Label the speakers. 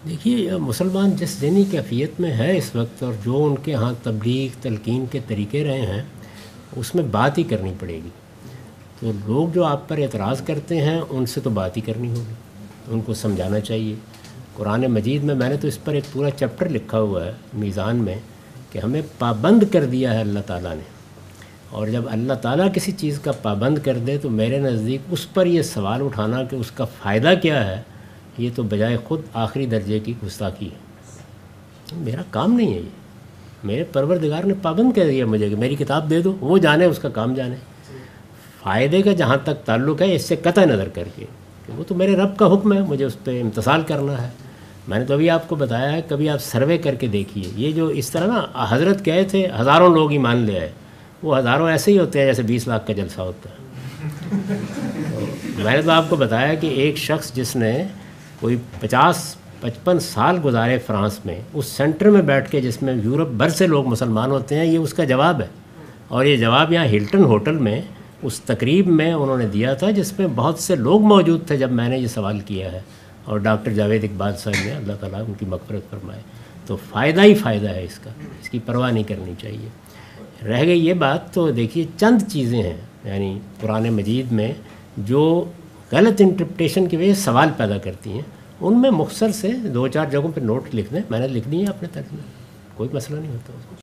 Speaker 1: دیکھیے مسلمان جس دینی کیفیت میں ہے اس وقت، اور جو ان کے ہاں تبلیغ تلقین کے طریقے رہے ہیں، اس میں بات ہی کرنی پڑے گی۔ تو لوگ جو آپ پر اعتراض کرتے ہیں ان سے تو بات ہی کرنی ہوگی، ان کو سمجھانا چاہیے۔ قرآن مجید میں نے تو اس پر ایک پورا چیپٹر لکھا ہوا ہے میزان میں، کہ ہمیں پابند کر دیا ہے اللہ تعالیٰ نے، اور جب اللہ تعالیٰ کسی چیز کا پابند کر دے تو میرے نزدیک اس پر یہ سوال اٹھانا کہ اس کا فائدہ کیا ہے، یہ تو بجائے خود آخری درجے کی گستاخی ہے۔ میرا کام نہیں ہے یہ، میرے پروردگار نے پابند کر دیا مجھے کہ میری کتاب دے دو، وہ جانے اس کا کام جانے۔ فائدے کا جہاں تک تعلق ہے اس سے قطع نظر کر کے، کہ وہ تو میرے رب کا حکم ہے، مجھے اس پہ امتثال کرنا ہے۔ میں نے تو ابھی آپ کو بتایا ہے، کبھی آپ سروے کر کے دیکھیے، یہ جو اس طرح نا حضرت کہے تھے ہزاروں لوگ ایمان لے آئے، وہ ہزاروں ایسے ہی ہوتے ہیں جیسے 20 لاکھ کا جلسہ ہوتا ہے۔ میں نے تو آپ کو بتایا کہ ایک شخص جس نے کوئی 50-55 سال گزارے فرانس میں، اس سینٹر میں بیٹھ کے جس میں یورپ بھر سے لوگ مسلمان ہوتے ہیں، یہ اس کا جواب ہے۔ اور یہ جواب یہاں ہلٹن ہوٹل میں اس تقریب میں انہوں نے دیا تھا، جس میں بہت سے لوگ موجود تھے جب میں نے یہ سوال کیا ہے، اور ڈاکٹر جاوید اقبال صاحب نے، اللہ تعالیٰ ان کی مغفرت فرمائے۔ تو فائدہ ہی فائدہ ہے اس کا، اس کی پرواہ نہیں کرنی چاہیے۔ رہ گئی یہ بات، تو دیکھیے چند چیزیں ہیں یعنی قرآن مجید میں جو غلط انٹرپریٹیشن کی وجہ سے سوال پیدا کرتی ہیں، ان میں مختصر سے 2-4 جگہوں پہ نوٹ لکھ دیں، میں نے لکھ دی ہیں اپنے ترجمے میں، کوئی مسئلہ نہیں ہوتا اس کو۔